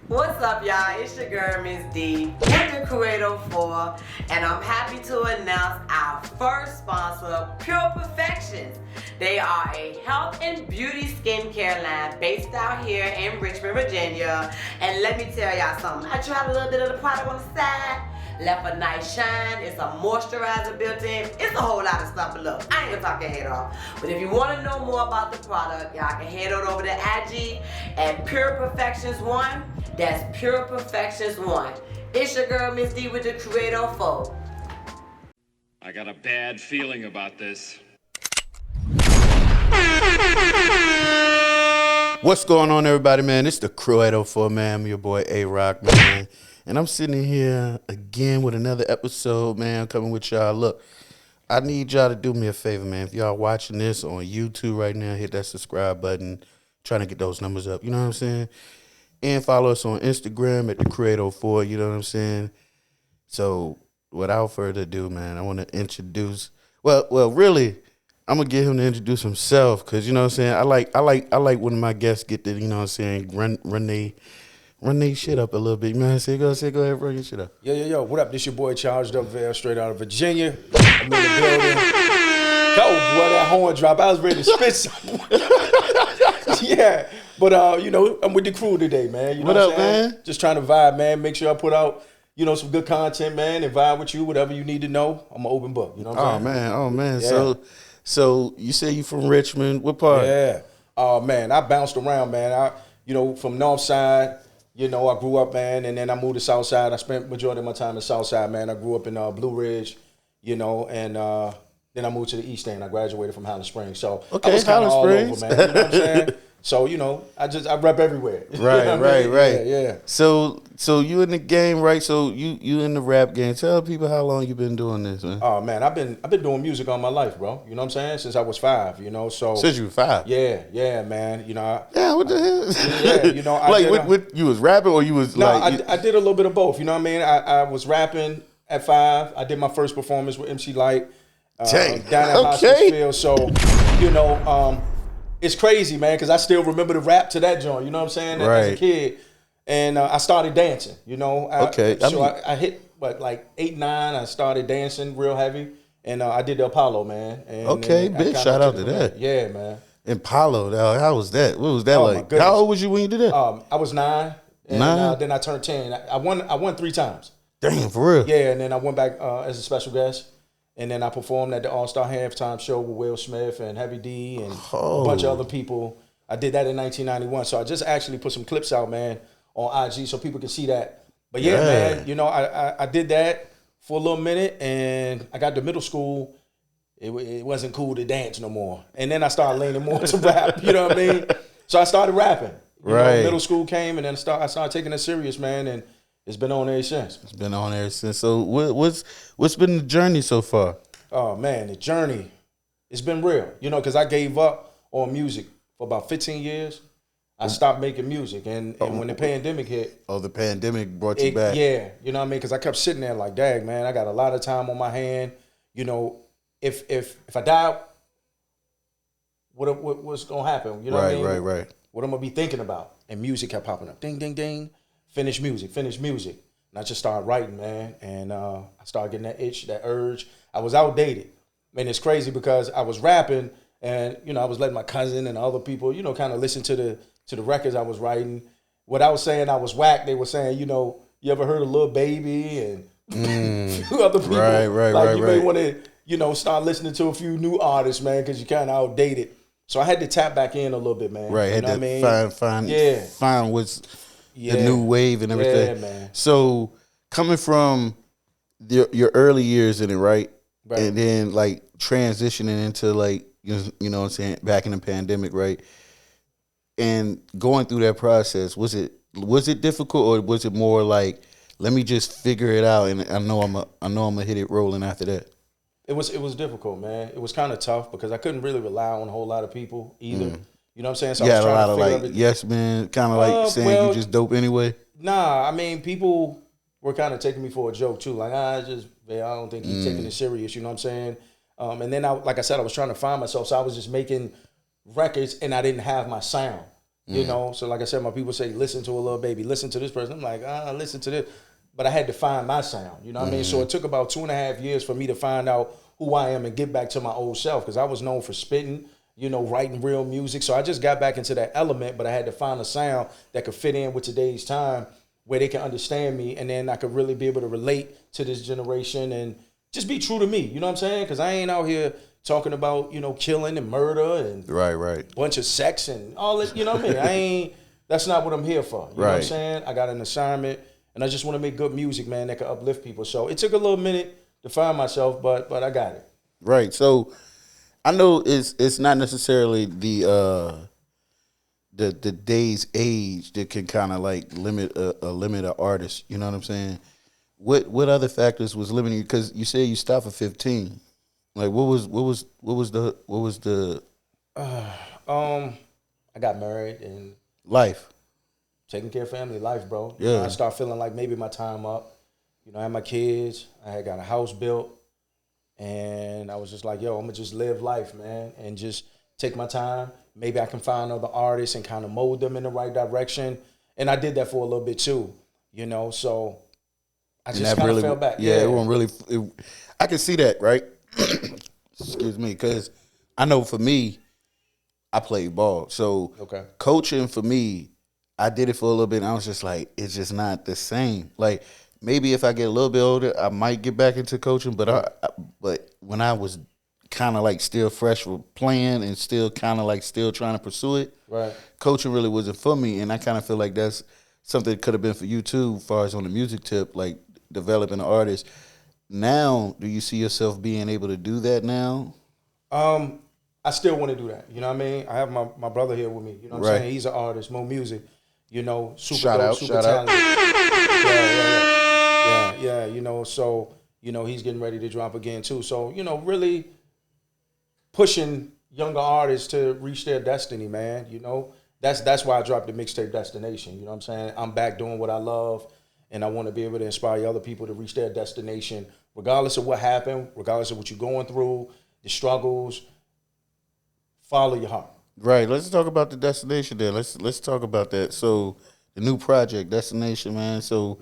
What's up, y'all? It's your girl, Miss D, with the Creator 4, and I'm happy to announce our first sponsor, Pure Perfections. They are a health and beauty skincare line based out here in Richmond, Virginia. And let me tell y'all something. I tried a little bit of the product on the side. Left a nice shine. It's a moisturizer built in. It's a whole lot of stuff. But look, I ain't gonna talk your head off. But if you want to know more about the product, y'all can head on over to IG at Pure Perfections 1. That's Pure Perfections 1. It's your girl, Miss D, with the Creator 4. I got a bad feeling about this. What's going on, everybody, man? It's the Creator 4, man. I'm your boy A-Rock, man. And I'm sitting here again with another episode, man, coming with y'all. Look, I need y'all to do me a favor, man. If y'all watching this on YouTube right now, hit that subscribe button. Trying to get those numbers up, you know what I'm saying? And follow us on Instagram at the Creator 4, you know what I'm saying? So, without further ado, man, I want to introduce, really, I'm gonna get him to introduce himself, cause you know what I'm saying. I like when my guests get to, you know what I'm saying, run they shit up a little bit. You know what I'm saying? Go ahead, run your shit up. Yo. What up? This your boy Charged Up Vell, straight out of Virginia. I'm in the building. Go, boy, that horn drop. I was ready to spit something. Yeah, but you know, I'm with the crew today, man. You know What what up, I'm saying? man? Just trying to vibe, man. Make sure I put out, you know, some good content, man, and vibe with you. Whatever you need to know, I'm an open book. You know what I'm saying? Oh man. Yeah. So you say you from Richmond? What part? Yeah. Oh man, I bounced around, man. From North Side, you know, I grew up, man, and then I moved to South Side. I spent majority of my time in South Side, man. I grew up in Blue Ridge, you know, and then I moved to the East End. I graduated from Highland Springs, so Okay, I was kind of all Highland over, Springs. man. You know what I'm saying? So you know, I rep everywhere. You know what I mean? Right. Yeah. So you in the game, right? So you in the rap game. Tell people how long you been doing this, man. Oh man, I've been doing music all my life, bro. You know what I'm saying? Since I was 5, you know. So Since you were 5. yeah, man. You know. What the hell? Yeah, you know. What you was rapping or you was No, like? I did a little bit of both. You know what I mean? I was rapping at 5. I did my first performance with MC Light Dang. down at Hospice Field. So, you know, it's crazy, man, because I still remember the rap to that joint. You know what I'm saying? As a Right. kid, and I started dancing. You know, Okay. I hit like 8, 9. I started dancing real heavy, and I did the Apollo, man. And Okay, then I big kinda shout out took to it from that. there. Yeah, man. Impalo, how was that? What was that Oh, my like? goodness. How old was you when you did that? I was 9, and 9? then I turned 10. I won 3 times. Damn, for real. Yeah, and then I went back as a special guest, and then I performed at the All-Star Halftime Show with Will Smith and Heavy D and a bunch of other people. I did that in 1991, so I just actually put some clips out, man, on IG so people can see that. But yeah, man, you know, I did that for a little minute, and I got to middle school. It wasn't cool to dance no more, and then I started leaning more to rap. You know what I mean? So I started rapping. You know, middle school came, and then I started taking it serious, man, and it's been on ever since. It's been on there since. So what's been the journey so far? Oh man, the journey, it's been real. You know, because I gave up on music for about 15 years. I stopped making music, and when the pandemic hit, Oh, the pandemic brought you back. yeah, you know what I mean? Because I kept sitting there like, dang, man, I got a lot of time on my hand. You know, if I die, what's gonna happen? You know what I mean? Right. What I'm gonna be thinking about? And music kept popping up. Ding, ding, ding. Finish music. And I just started writing, man. And I started getting that itch, that urge. I was outdated. Man, it's crazy because I was rapping and, you know, I was letting my cousin and other people, you know, kind of listen to the records I was writing. What I was saying I was whack, they were saying, you know, you ever heard of Lil Baby and a few other people. You may want to, you know, start listening to a few new artists, man, because you're kind of outdated. So I had to tap back in a little bit, man. Right, you had know to what I mean? find what's the new wave and everything. Yeah, man. So coming from your early years in it, right? And then like transitioning into like you know what I'm saying, back in the pandemic, right? And going through that process, was it difficult, or was it more like, let me just figure it out and I know I'm gonna hit it rolling after that? It was difficult, man. It was kind of tough because I couldn't really rely on a whole lot of people either. You know what I'm saying? So You I had was a trying lot to of figure like everything. yes men, kind of like saying well, you just dope anyway. Nah, I mean, people were kind of taking me for a joke too. Like, I don't think he's taking it serious. You know what I'm saying? And then like I said, I was trying to find myself, so I was just making records, and I didn't have my sound. You know, so like I said, my people say, listen to a little baby, listen to this person. I'm like, listen to this. But I had to find my sound, you know what I mean? So it took about 2.5 years for me to find out who I am and get back to my old self, because I was known for spitting, you know, writing real music. So I just got back into that element, but I had to find a sound that could fit in with today's time where they can understand me, and then I could really be able to relate to this generation and just be true to me, you know what I'm saying? Because I ain't out here talking about, you know, killing and murder and Right. bunch of sex and all that, you know what I mean? That's not what I'm here for. You know what I'm saying? I got an assignment, and I just want to make good music, man, that can uplift people. So it took a little minute to find myself, but I got it. Right. So I know it's not necessarily the day's age that can kind of like limit an artist. You know what I'm saying? What other factors was limiting you? Because you said you stopped at 15. Like what was the I got married and life? taking care of family life, bro. Yeah. You know, I start feeling like maybe my time up. You know, I had my kids. I had got a house built. And I was just like, yo, I'm going to just live life, man, and just take my time. Maybe I can find other artists and kind of mold them in the right direction. And I did that for a little bit too, you know, so I just kind of fell back. Yeah, it wasn't really. I can see that, right? Excuse me, because I know for me, I played ball. So coaching for me, I did it for a little bit, and I was just like, it's just not the same. Like, maybe if I get a little bit older, I might get back into coaching. But but when I was kind of like still fresh with playing and still kind of like still trying to pursue it, coaching really wasn't for me. And I kind of feel like that's something that could have been for you too, as far as on the music tip, like developing an artist. Now, do you see yourself being able to do that now? I still want to do that. You know what I mean? I have my brother here with me. You know what I'm saying? He's an artist, more music. You know, super dope, super talented. Yeah. You know, so, you know, he's getting ready to drop again too. So, you know, really pushing younger artists to reach their destiny, man. You know, that's why I dropped the mixtape Destination. You know what I'm saying? I'm back doing what I love, and I want to be able to inspire other people to reach their destination, regardless of what happened, regardless of what you're going through, the struggles. Follow your heart. Right. Let's talk about the Destination then. Let's talk about that. So the new project, Destination, man. So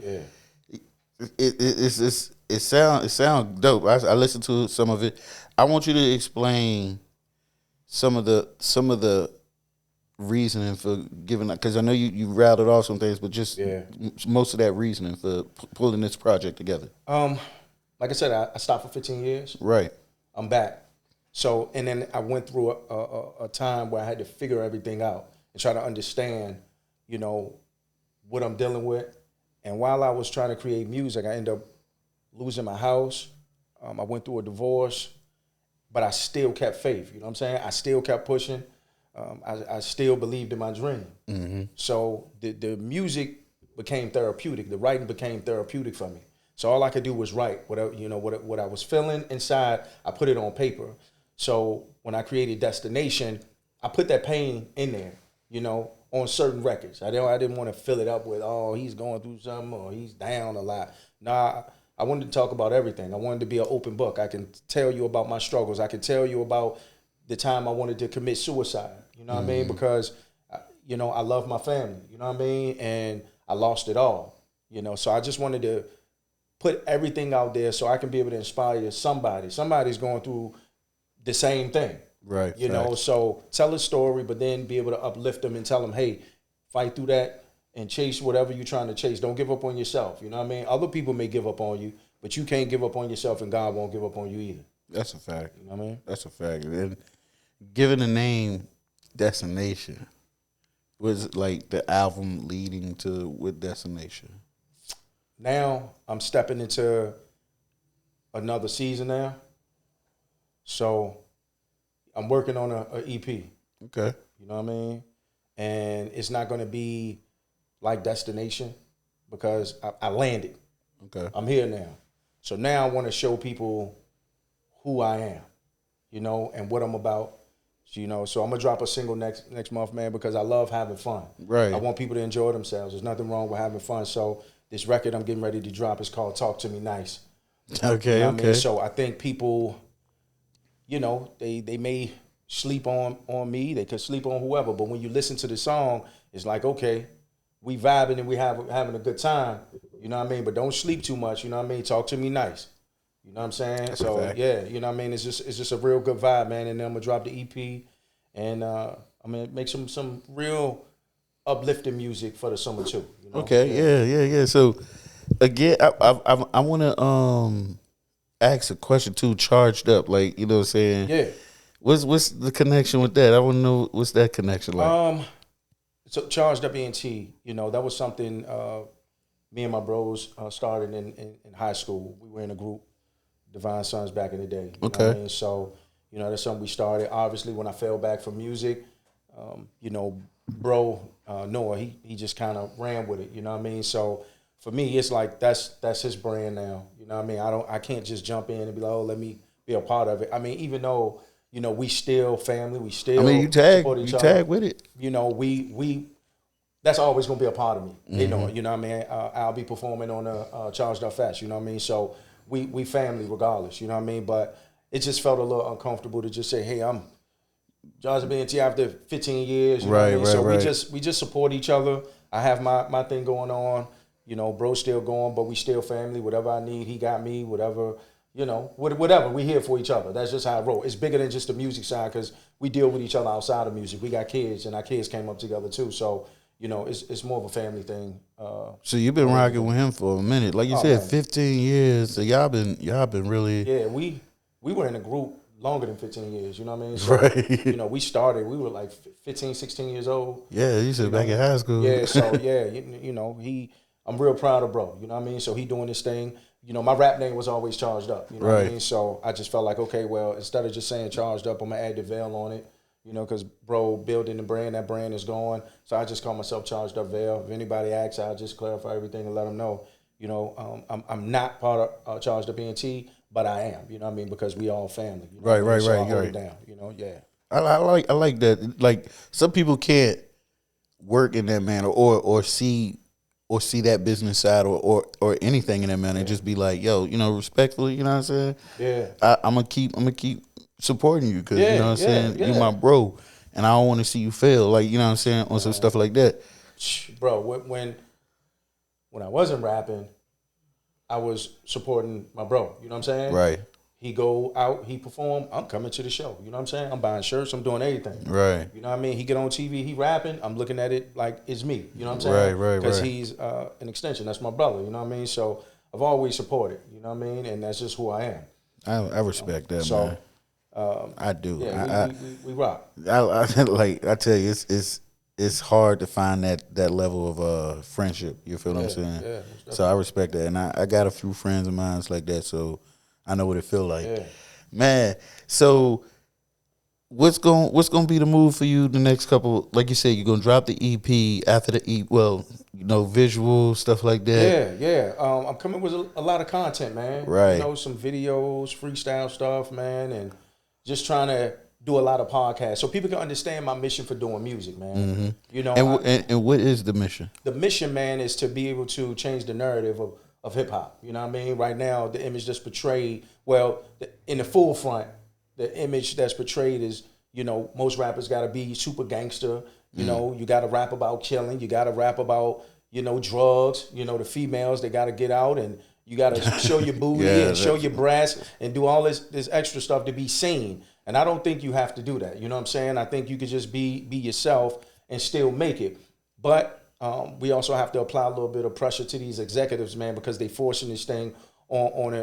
it sounds dope. I listened to some of it. I want you to explain some of the reasoning for giving that, because I know you rattled off some things, but just most of that reasoning for pulling this project together. Like I said, I stopped for 15 years. Right. I'm back. So, and then I went through a time where I had to figure everything out and try to understand, you know, what I'm dealing with. And while I was trying to create music, I ended up losing my house. I went through a divorce, but I still kept faith. You know what I'm saying? I still kept pushing. I still believed in my dream. Mm-hmm. So the music became therapeutic. The writing became therapeutic for me. So all I could do was write what I was feeling inside. I put it on paper. So when I created Destination, I put that pain in there, you know, on certain records. I didn't want to fill it up with, oh, he's going through something or he's down a lot. Nah, I wanted to talk about everything. I wanted to be an open book. I can tell you about my struggles. I can tell you about the time I wanted to commit suicide. You know what I mean? Because, you know, I love my family. You know what I mean? And I lost it all. You know, so I just wanted to put everything out there so I can be able to inspire somebody. Somebody's going through the same thing. Right. You know, so tell a story, but then be able to uplift them and tell them, hey, fight through that and chase whatever you're trying to chase. Don't give up on yourself. You know what I mean? Other people may give up on you, but you can't give up on yourself, and God won't give up on you either. That's a fact. You know what I mean? That's a fact. And given the name Destination, was like the album leading to with Destination? Now I'm stepping into another season now. So I'm working on a EP. Okay. You know what I mean? And it's not going to be like Destination because I landed. Okay. I'm here now. So now I want to show people who I am, you know, and what I'm about. You know, so I'm going to drop a single next month, man, because I love having fun. Right. I want people to enjoy themselves. There's nothing wrong with having fun. So this record I'm getting ready to drop is called Talk to Me Nice. Okay, you know okay. I mean? So I think people, you know, they may sleep on me. They could sleep on whoever. But when you listen to the song, it's like, okay, we vibing and we having a good time. You know what I mean? But don't sleep too much. You know what I mean? Talk to me nice. You know what I'm saying? That's a So fact. yeah, you know what I mean? It's just a real good vibe, man. And then I'm gonna drop the EP, and I'm gonna make some real uplifting music for the summer too. You know? Okay, yeah. So again, I want to ask a question too. Charged up, like you know what I'm saying? Yeah. What's the connection with that? I want to know what's that connection like. So Charged Up ENT, you know, that was something me and my bros started in high school. We were in a group, Divine Sons, back in the day. You know what I mean? So, you know, that's something we started. Obviously, when I fell back from music, you know, bro Noah, he just kind of ran with it. You know what I mean? So for me, it's like that's his brand now. You know what I mean? I can't just jump in and be like, oh, let me be a part of it. I mean, even though, you know, we still family, we still you tag with it. You know, we that's always gonna be a part of me. They know it. You know what I mean? I'll be performing on a Charged Up Fest. You know what I mean? So we family regardless. You know what I mean? But it just felt a little uncomfortable to just say, hey, I'm Charged Up ENT after 15 years. You know what I mean? So we just support each other. I have my thing going on. You know, bro's still going, but we still family. Whatever I need, he got me. Whatever. You know, whatever, we here for each other. That's just how I roll. It's bigger than just the music side because we deal with each other outside of music. We got kids, and our kids came up together too. So, you know, it's more of a family thing. So you've been rocking with him for a minute, like you said, man. 15 years. So y'all been really Yeah, we were in a group longer than 15 years. You know what I mean? So, right. you know, we started. We were like 15, 16 years old. Yeah, you said back in high school. Yeah, so yeah, you know, I'm real proud of bro. You know what I mean? So he doing this thing. You know, my rap name was always Charged Up. You know what I mean? So I just felt like, okay, well, instead of just saying Charged Up, I'm gonna add the Vell on it. You know, because bro building the brand, that brand is going. So I just call myself Charged Up Vell. If anybody asks, I'll just clarify everything and let them know. You know, I'm not part of Charged Up ENT, but I am. You know what I mean? Because we all family. You know what I mean? So I hold it down. You know, yeah. I like that. Like some people can't work in that manner or see that business side or anything in that manner. Just be like, yo, you know, respectfully, you know what I'm saying? Yeah. I'm gonna keep supporting you because you know what I'm saying. You my bro, and I don't want to see you fail. Like you know what I'm saying on some stuff like that. Bro, when I wasn't rapping, I was supporting my bro. You know what I'm saying? Right. He go out, he perform, I'm coming to the show. You know what I'm saying? I'm buying shirts, I'm doing everything. Right. You know what I mean? He get on TV, he rapping, I'm looking at it like it's me. You know what I'm saying? Right. Because he's an extension. That's my brother. You know what I mean? So I've always supported. You know what I mean? And that's just who I am. I respect that, man. I do. Yeah, we rock. I like I tell you, it's hard to find that level of friendship. You feel what I'm saying? Yeah. So I respect that, and I got a few friends of mine like that, so I know what it feel like. Yeah. Man, so what's gonna be the move for you the next couple? Like you said, you're gonna drop the EP after the EP. Well, you know, visual stuff like that. Yeah. I'm coming with a lot of content, man. Right. You know, some videos, freestyle stuff, man, and just trying to do a lot of podcasts so people can understand my mission for doing music, man. Mm-hmm. You know, and what is the mission? The mission, man, is to be able to change the narrative of hip hop. You know what I mean? Right now, the image that's portrayed, in the full front, the image that's portrayed is, you know, most rappers got to be super gangster. You know, you got to rap about killing. You got to rap about, you know, drugs. You know, the females, they got to get out and you got to show your booty and show your breasts and do all this extra stuff to be seen. And I don't think you have to do that. You know what I'm saying? I think you could just be yourself and still make it. But we also have to apply a little bit of pressure to these executives, man, because they forcing this thing on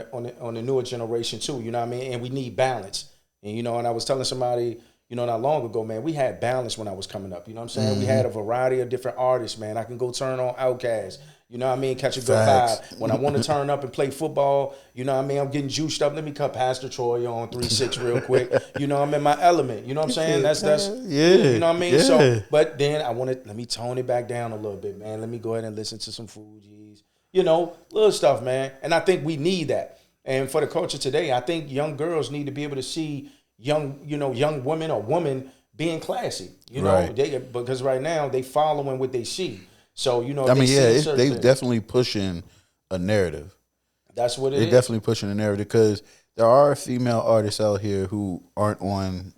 the newer generation too. You know what I mean? And we need balance. And you know, and I was telling somebody, you know, not long ago, man, we had balance when I was coming up. You know what I'm saying? We had a variety of different artists, man. I can go turn on Outkast. You know what I mean? Catch a good vibe. When I want to turn up and play football, you know what I mean? I'm getting juiced up. Let me cut Pastor Troy on 3-6 real quick. You know, I'm in my element. You know what I'm saying? That's you know what I mean? Yeah. So, but then let me tone it back down a little bit, man. Let me go ahead and listen to some Fugees. You know, little stuff, man. And I think we need that. And for the culture today, I think young girls need to be able to see young women or women being classy. You know, because right now they following what they see. So, you know, I mean, they definitely pushing a narrative. That's what it is. They're definitely pushing a narrative because there are female artists out here who aren't on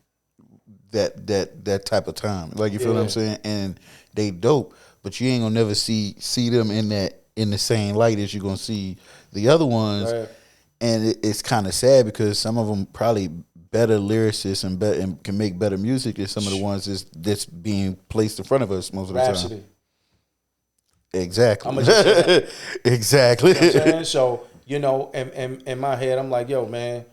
that type of time. Like, you feel what I'm saying? And they dope, but you ain't gonna never see them in the same light as you're gonna see the other ones. Right. And it's kind of sad because some of them probably better lyricists and can make better music than some of the ones that's being placed in front of us most of the Rhapsody. time. Exactly. I'ma just say that. Exactly. You know what I'm saying? So, you know, in my head, I'm like, yo, man,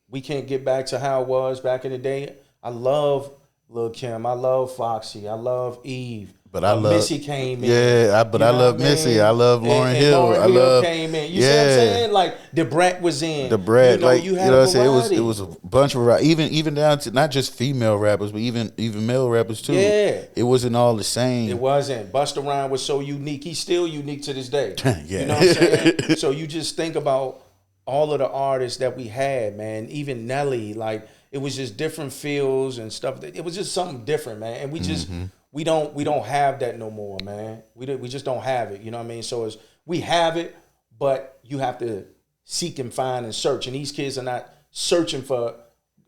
we can't get back to how it was back in the day. I love Lil' Kim. I love Foxy. I love Eve. But I love Missy came in. Yeah, but I love Missy. I love Lauryn Hill. Lauryn I love came in. You see what I'm saying? Like the Brat was in. The Brat, you know what I'm saying? It was a bunch of even down to not just female rappers, but even male rappers too. Yeah. It wasn't all the same. It wasn't. Busta Rhymes was so unique. He's still unique to this day. Yeah. You know what I'm saying? So you just think about all of the artists that we had, man. Even Nelly, like it was just different feels and stuff. It was just something different, man. And we just we don't have that no more, man. We just don't have it. You know what I mean? So we have it, but you have to seek and find and search. And these kids are not searching for,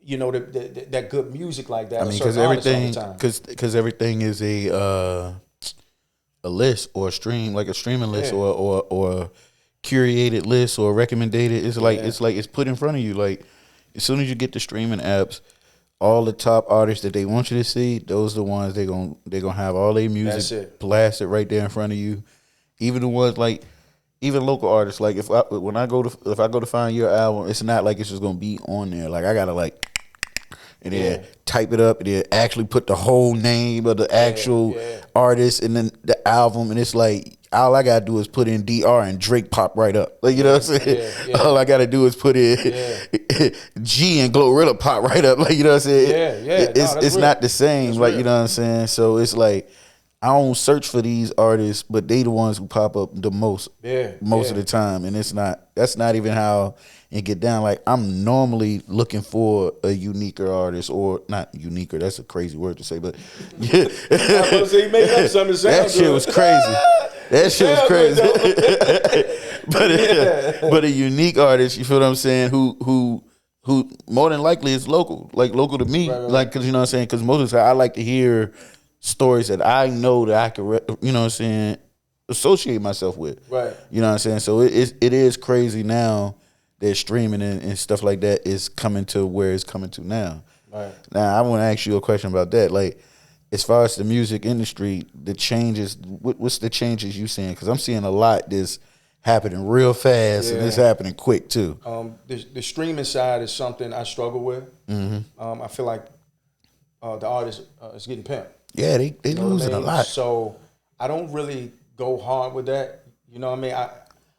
you know, that good music like that. I mean, because everything is a list or a stream, like a streaming list or curated list or recommended. It's like it's put in front of you. Like as soon as you get the streaming apps, all the top artists that they want you to see, those are the ones they're gonna have all their music blasted right there in front of you. Even the ones like even local artists. Like if I go to find your album, it's not like it's just gonna be on there. Like I gotta and then type it up and then actually put the whole name of the actual artist and then the album, and it's like all I gotta do is put in DR and Drake pop right up. Like, you know what I'm saying? All I gotta do is put in G and Glorilla pop right up. Like, you know what I'm saying? It's not the same. That's like real. You know what I'm saying? So it's like I don't search for these artists, but they the ones who pop up the most of the time. And that's not even how it get down. Like I'm normally looking for a uniquer artist, or not uniquer, that's a crazy word to say, but yeah. I was say, make up something that shit was crazy. That shit was crazy. But a unique artist, you feel what I'm saying, who more than likely is local to me. Right. Like, cause you know what I'm saying? Cause most of the time I like to hear stories that I know that I can, you know what I'm saying, associate myself with. Right. You know what I'm saying? So it is crazy now that streaming and stuff like that is coming to where it's coming to now. Right. Now, I want to ask you a question about that. Like, as far as the music industry, the changes, what's the changes you seeing? Because I'm seeing a lot that's happening real fast and it's happening quick too. The streaming side is something I struggle with. I feel like the artist is getting pimped. Yeah, they losing a lot. So I don't really go hard with that. You know what I mean?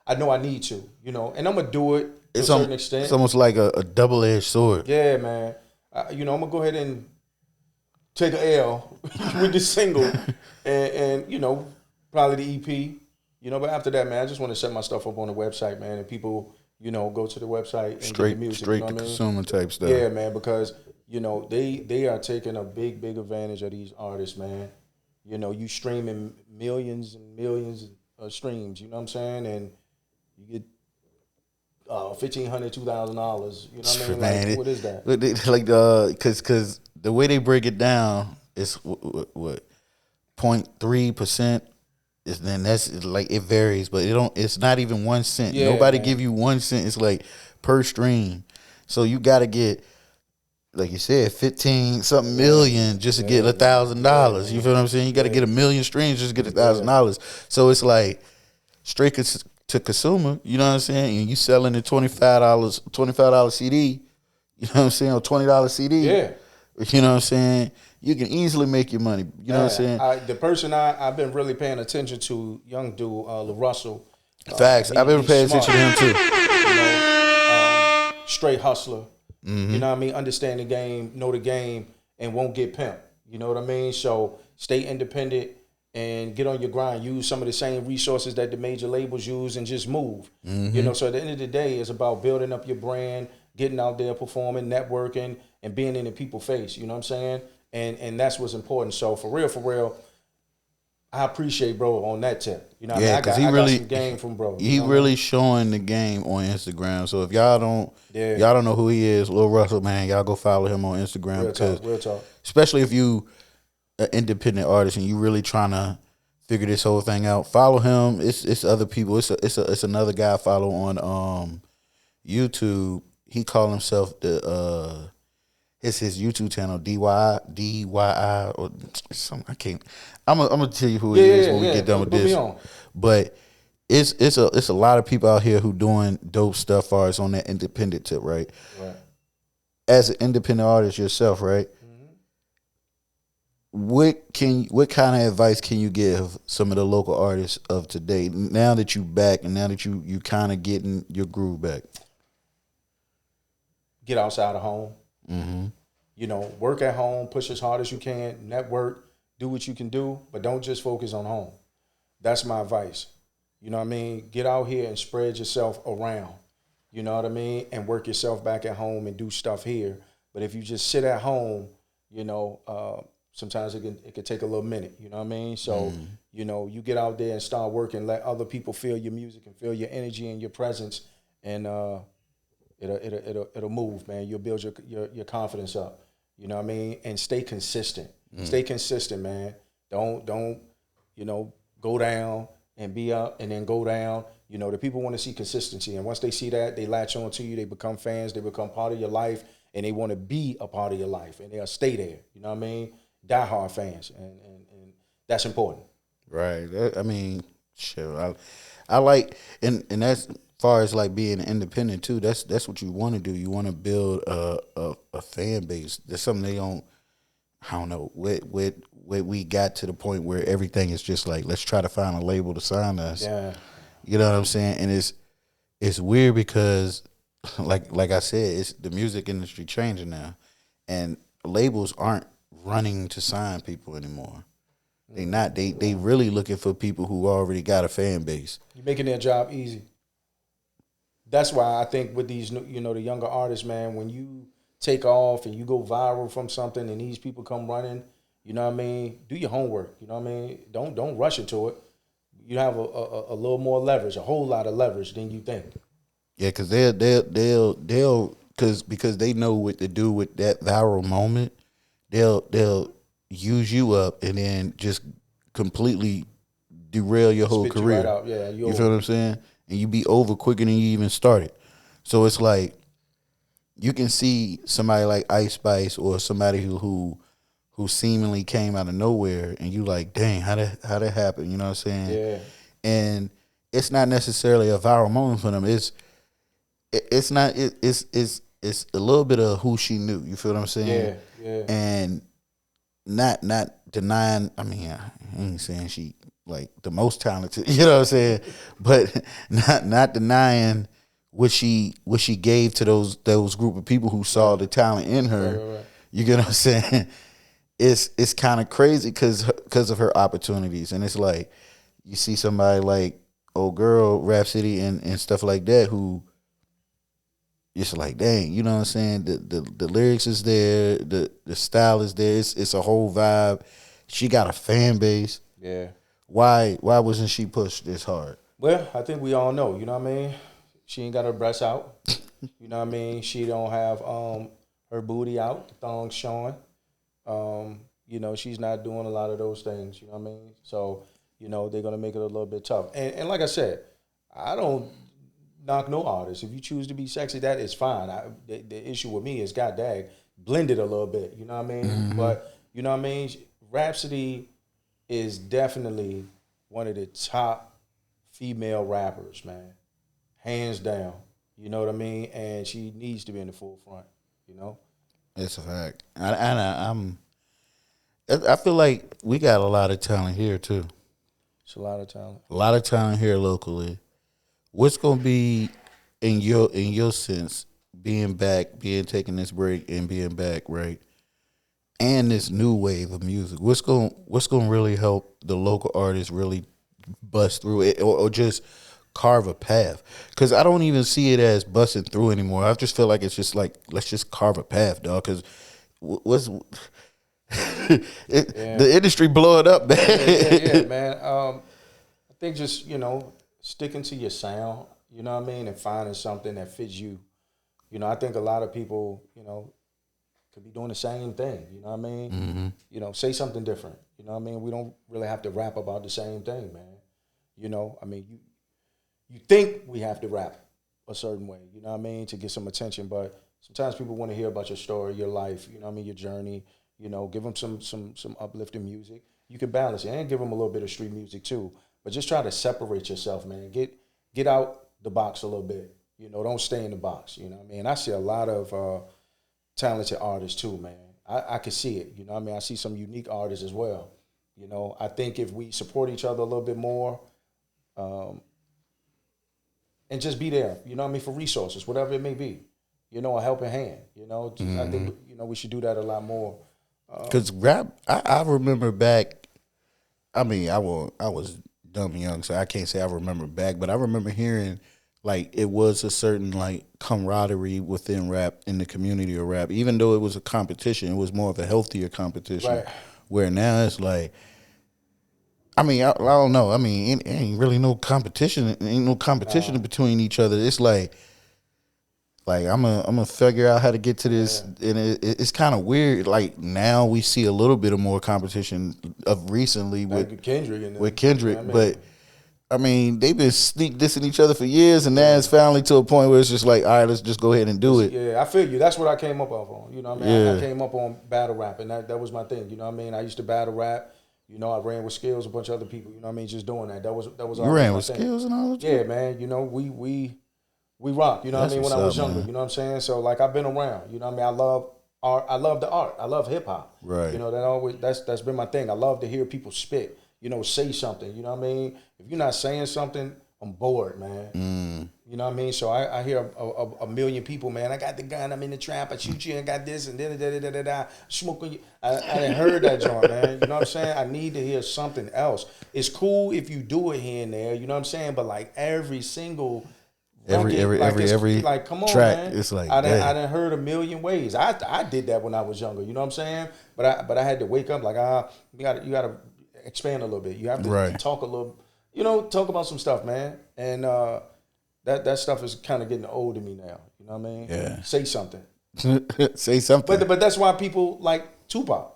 I know I need to, you know, and I'm going to do it to a certain extent. It's almost like a double-edged sword. Yeah, man. You know, I'm going to go ahead and take an L with this single and, you know, probably the EP. You know, but after that, man, I just want to set my stuff up on the website, man, and people, you know, go to the website and get the music. Straight you know to what consumer type stuff. Yeah, man, because, you know, they are taking a big advantage of these artists, man. You know, you streaming millions and millions of streams, you know what I'm saying? And you get $1,500, $2,000. You know what I mean? Man, like, what is that? Like, because the way they break it down is what 0.3%. Then that's like it varies, but it's not even 1 cent. Yeah, nobody give you 1 cent. It's like per stream. So you got to get, like you said, 15-something million just to get $1,000. You feel what I'm saying? You got to get 1 million streams just to get $1,000. So it's like straight to consumer. You know what I'm saying? And you selling a $25 CD. You know what I'm saying? Or $20 CD. Yeah. You know what I'm saying? You can easily make your money. You know what I'm saying? The person I've been really paying attention to, young dude, LaRussell. Facts. I've been paying attention to him too. You know, straight hustler. You know what I mean? Understand the game, know the game, and won't get pimped. You know what I mean? So stay independent and get on your grind. Use some of the same resources that the major labels use and just move. You know, so at the end of the day, it's about building up your brand, getting out there, performing, networking, and being in the people's face. You know what I'm saying? And that's what's important. So for real, I appreciate bro on that tip. You know, Yeah, because he I really got some game from bro. he really showing the game on Instagram. So if y'all Yeah. don't know who he is, Lil Russell, man, y'all go follow him on Instagram because real talk. especially if you an independent artist and you really trying to figure this whole thing out, follow him. It's other people. It's another guy I follow on YouTube. He call himself it's his YouTube channel, DYI or something. I can't. I'm gonna tell you who he is when we get done with Put this. me on. But it's a lot of people out here who doing dope stuff far as on that independent tip, right? Right. As an independent artist yourself, right? What kind of advice can you give some of the local artists of today now that you back and now that you kind of getting your groove back? Get outside of home. Mm-hmm. You know, work at home, push as hard as you can, network, do what you can do, but don't just focus on home. That's my advice. You know what I mean? Get out here and spread yourself around. You know what I mean? And work yourself back at home and do stuff here. But if you just sit at home, you know, sometimes it can take a little minute. You know what I mean? So, you know, you get out there and start working, let other people feel your music and feel your energy and your presence, and it'll move, man. You'll build your confidence up. You know what I mean? And stay consistent. Stay consistent, man. Don't you know, go down and be up and then go down. You know, the people want to see consistency, and once they see that, they latch on to you. They become fans. They become part of your life, and they want to be a part of your life, and they'll stay there. You know what I mean? Diehard fans, and that's important. Right. I mean, sure. I like, and that's far as like being independent too. That's what you want to do. You want to build a fan base. That's something they don't. I don't know. We got to the point where everything is just like, let's try to find a label to sign us. Yeah. You know what I'm saying? And it's weird because, like I said, it's the music industry changing now, and labels aren't running to sign people anymore. They not. They really looking for people who already got a fan base. You're making their job easy. That's why I think with these, you know, the younger artists, man, when you take off and you go viral from something and these people come running, you know what I mean? Do your homework. You know what I mean? Don't rush into it. You have a little more leverage, a whole lot of leverage than you think. Yeah, because they'll because they know what to do with that viral moment. They'll use you up and then just completely derail your whole Spit you career. right out. Yeah, you feel what I'm saying? And you be over quicker than you even started. So it's like you can see somebody like Ice Spice or somebody who seemingly came out of nowhere, and you like, dang, how that happen? You know what I'm saying? Yeah. And it's not necessarily a viral moment for them. It's a little bit of who she knew. You feel what I'm saying? Yeah. And not denying. I mean, I ain't saying she like the most talented. You know what I'm saying? But not denying what she gave to those group of people who saw the talent in her. Right. You get what I'm saying? It's kind of crazy because of her opportunities, and it's like you see somebody like old girl Rhapsody and stuff like that who it's like, dang, you know what I'm saying? The lyrics is there, the style is there. It's a whole vibe. She got a fan base. Yeah. Why wasn't she pushed this hard? Well, I think we all know, you know what I mean? She ain't got her breasts out. You know what I mean? She don't have her booty out, the thong showing. You know, she's not doing a lot of those things, you know what I mean? So, you know, they're going to make it a little bit tough. And like I said, I don't knock no artist. If you choose to be sexy, that is fine. The issue with me is, god dang, blend it a little bit, you know what I mean? Mm-hmm. But, you know what I mean? Rhapsody is definitely one of the top female rappers, man. Hands down. You know what I mean? And she needs to be in the forefront, you know? It's a fact. I feel like we got a lot of talent here, too. It's a lot of talent. A lot of talent here locally. What's going to be, in your sense, being taking this break and being back, right? And this new wave of music. What's going to really help the local artists really bust through it or just carve a path? Because I don't even see it as busting through anymore. I just feel like it's just like, let's just carve a path, dog. Because what's The industry blowing up, man. Yeah, man. I think just, sticking to your sound, you know what I mean, and finding something that fits you. I think a lot of people, could be doing the same thing, you know what I mean? Say something different, you know what I mean? We don't really have to rap about the same thing, man. You think we have to rap a certain way, you know what I mean, to get some attention, but sometimes people want to hear about your story, your life, you know what I mean, your journey, give them some uplifting music. You can balance it and give them a little bit of street music too, but just try to separate yourself, man. Get out the box a little bit, don't stay in the box, you know what I mean? I see a lot of talented artists too, man. I can see it, you know what I mean? I see some unique artists as well. I think if we support each other a little bit more, and just be there, you know what I mean, for resources, whatever it may be, a helping hand, I think, we should do that a lot more. Because rap, I remember back, I was dumb young, so I can't say I remember back, but I remember hearing, like, it was a certain, like, camaraderie within rap, in the community of rap. Even though it was a competition, it was more of a healthier competition. Right. Where now it's like, I don't know. It ain't really no competition. Ain't no competition between each other. It's like I'm gonna figure out how to get to this, and it's kind of weird. Like, now we see a little bit of more competition of recently with Kendrick, but they've been sneak dissing each other for years, and now it's finally to a point where it's just like, all right, let's just go ahead and do it. Yeah, I feel you. That's what I came up on. You know what I mean? I came up on battle rap, and that was my thing. You know what I mean? I used to battle rap. I ran with Skills, a bunch of other people. You know what I mean? Just doing that. That was. You ran with Skills and all that? Yeah, man. We rock. You know what I mean? When I was younger. Man. You know what I'm saying? So, like, I've been around. You know what I mean? I love art. I love the art. I love hip hop. Right. That's been my thing. I love to hear people spit. Say something. You know what I mean? If you're not saying something, I'm bored, man. You know what I mean? So I hear a million people, man. I got the gun. I'm in the trap. I shoot you. I got this and da. Smoking you. I done heard that joint, man. You know what I'm saying? I need to hear something else. It's cool if you do it here and there. You know what I'm saying? But like every single every like, come on, track, man. it's like I done heard a million ways. I did that when I was younger. You know what I'm saying? But I had to wake up like you gotta expand a little bit. You have to talk a little. Talk about some stuff, man. And that stuff is kind of getting old to me now. You know what I mean? Yeah. Say something. Say something. But that's why people like Tupac.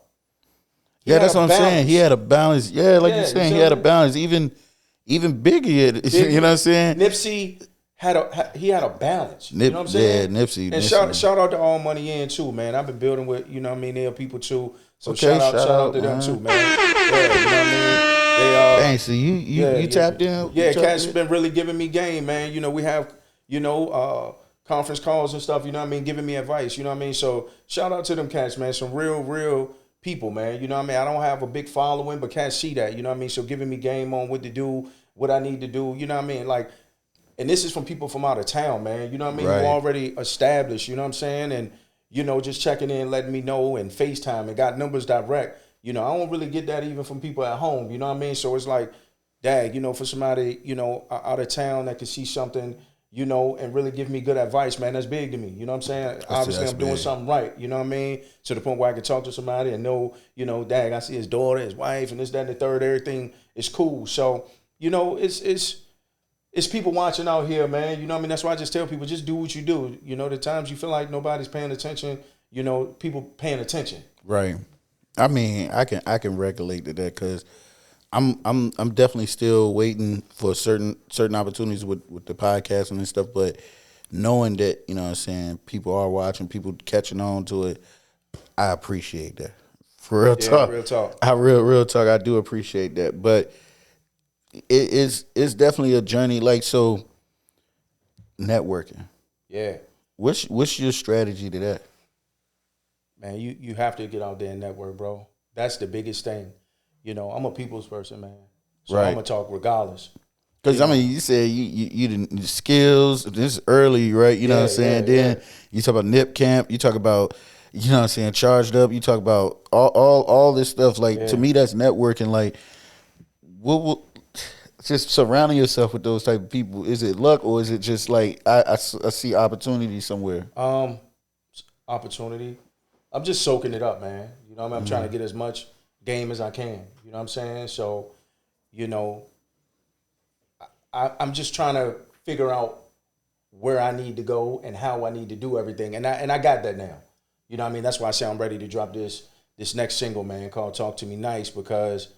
Yeah, that's what I'm saying. He had a balance. Yeah, like you're saying, he had a balance. Even Biggie, you know what I'm saying? Nipsey had a balance. You know what I'm saying? Yeah, Nipsey. And shout out to All Money In too, man. I've been building with, you know what I mean, there are people too. So shout out to them too, man. Yeah, you know what I mean? Dang, so you tapped in? Yeah, Cat's been really giving me game, man. We have, conference calls and stuff, you know what I mean, giving me advice, you know what I mean? So shout out to them cats, man. Some real people, man. You know what I mean? I don't have a big following, but cats see that, you know what I mean? So giving me game on what to do, what I need to do, you know what I mean? Like, and this is from people from out of town, man. You know what I mean? Right. Who already established, you know what I'm saying? And, just checking in, letting me know, and FaceTime, and got numbers direct. I don't really get that even from people at home, you know what I mean? So it's like, dang, for somebody, out of town that can see something, and really give me good advice, man, that's big to me. You know what I'm saying? Obviously, I'm doing something right, you know what I mean? To the point where I can talk to somebody and know, dang, I see his daughter, his wife, and this, that, and the third, everything is cool. So, it's people watching out here, man. You know what I mean? That's why I just tell people, just do what you do. The times you feel like nobody's paying attention, people paying attention. Right. I mean, I can regulate to that because I'm definitely still waiting for certain opportunities with the podcasting and stuff, but knowing that, you know what I'm saying, people are watching, people catching on to it, I appreciate that. For real talk. Real talk. Real talk, I do appreciate that. But it's definitely a journey, like, so networking. Yeah. What's your strategy to that? Man, you have to get out there and network, bro. That's the biggest thing. I'm a people's person, man. So I'm going to talk regardless. Because, you said you didn't skills. This is early, right? You know what I'm saying? Then you talk about Nip Camp. You talk about, you know what I'm saying, Charged Up. You talk about all this stuff. Like, to me, that's networking. Like, what just surrounding yourself with those type of people. Is it luck, or is it just like I see opportunity somewhere? Opportunity. I'm just soaking it up, man. You know what I mean? I'm trying to get as much game as I can. You know what I'm saying? So, you know, I'm just trying to figure out where I need to go and how I need to do everything. And I got that now. You know what I mean? That's why I say I'm ready to drop this next single, man, called Talk to Me Nice, because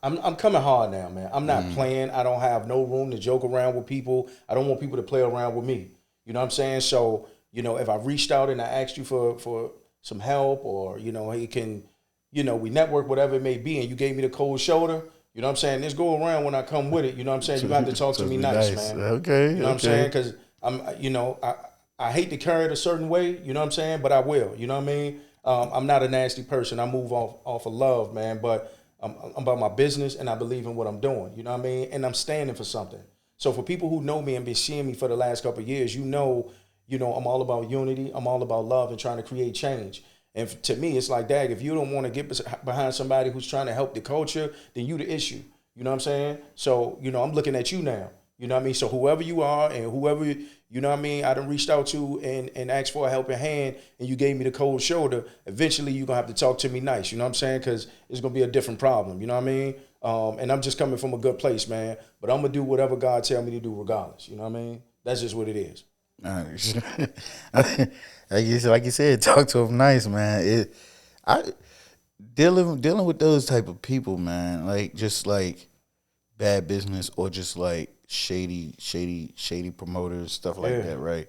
I'm coming hard now, man. I'm not playing. I don't have no room to joke around with people. I don't want people to play around with me. You know what I'm saying? So, you know, if I reached out and I asked you for some help, or, you know, hey, can, you know, we network, whatever it may be, and you gave me the cold shoulder, you know what I'm saying? This go around when I come with it. You know what I'm saying? You got to talk to me nice, man. Okay. You know what I'm saying? Because you know, I hate to carry it a certain way, you know what I'm saying? But I will, you know what I mean? I'm not a nasty person. I move off of love, man. But I'm about my business, and I believe in what I'm doing, you know what I mean? And I'm standing for something. So for people who know me and been seeing me for the last couple of years, you know, I'm all about unity. I'm all about love and trying to create change. And to me, it's like, dag, if you don't want to get behind somebody who's trying to help the culture, then you the issue. You know what I'm saying? So, you know, I'm looking at you now. You know what I mean? So whoever you are and whoever, you know what I mean, I done reached out to and asked for a helping hand, and you gave me the cold shoulder, eventually you're going to have to talk to me nice. You know what I'm saying? Because it's going to be a different problem. You know what I mean? And I'm just coming from a good place, man. But I'm going to do whatever God tell me to do regardless. You know what I mean? That's just what it is. Like you said, talk to them nice, man. Dealing with those type of people, man, like just like bad business or just like shady promoters, stuff like that, right?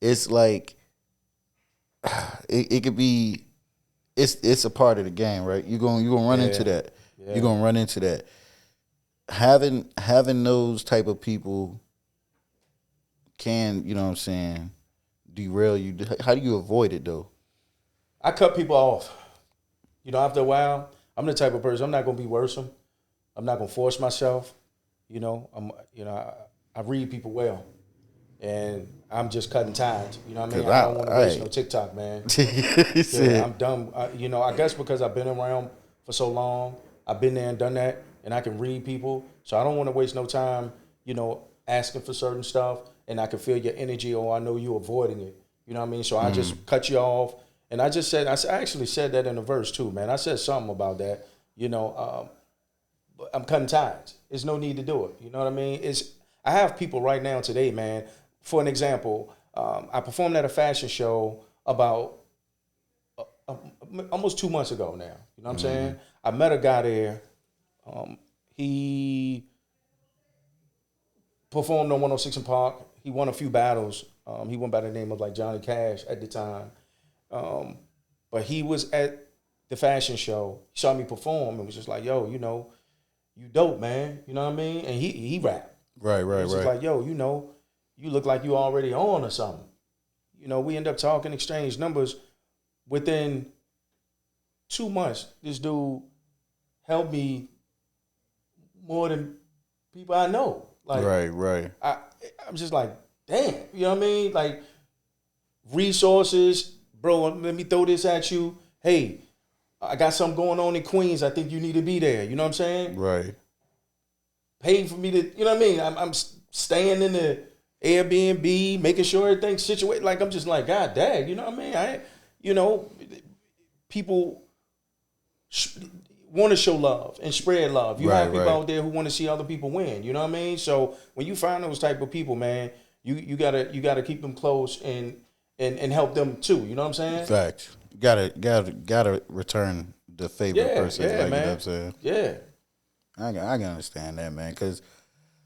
It's like it could be, it's a part of the game, right? You're gonna run into that. Yeah. You're gonna run into that. Having those type of people can, you know what I'm saying, derail you. How do you avoid it though? I cut people off. You know, after a while, I'm the type of person, I'm not gonna be worrisome. I'm not gonna force myself. You know, I read people well, and I'm just cutting ties. You know what I mean? I don't want to waste no TikTok, man. Yeah, I'm dumb. You know, I guess because I've been around for so long, I've been there and done that, and I can read people. So I don't want to waste no time, you know, asking for certain stuff, and I can feel your energy, or I know you avoiding it. You know what I mean? So I just cut you off, and I actually said that in a verse too, man. I said something about that. You know, I'm cutting ties. There's no need to do it. You know what I mean? I have people right now today, man. For an example, I performed at a fashion show about almost 2 months ago now. You know what I'm saying? I met a guy there. He performed on 106 in Park. He won a few battles. He went by the name of like Johnny Cash at the time. But he was at the fashion show. He saw me perform and was just like, yo, you know, you dope, man. You know what I mean? And he rapped. Right. He was just like, yo, you know, you look like you already on or something. You know, we end up talking, exchange numbers. Within 2 months, this dude helped me more than people I know. Like, right. I'm just like, damn. You know what I mean? Like, resources, bro, let me throw this at you. Hey, I got something going on in Queens. I think you need to be there. You know what I'm saying? Right. Paid for me to, you know what I mean? I'm staying in the Airbnb, making sure everything's situated. Like, I'm just like, God dang, you know what I mean? You know, people want to show love and spread love. You have people out there who want to see other people win. You know what I mean? So when you find those type of people, man, you gotta keep them close and help them too. You know what I'm saying? Fact. Gotta return the favor person. Yeah, like, man. You know what I'm saying? Yeah. I can understand that, man, because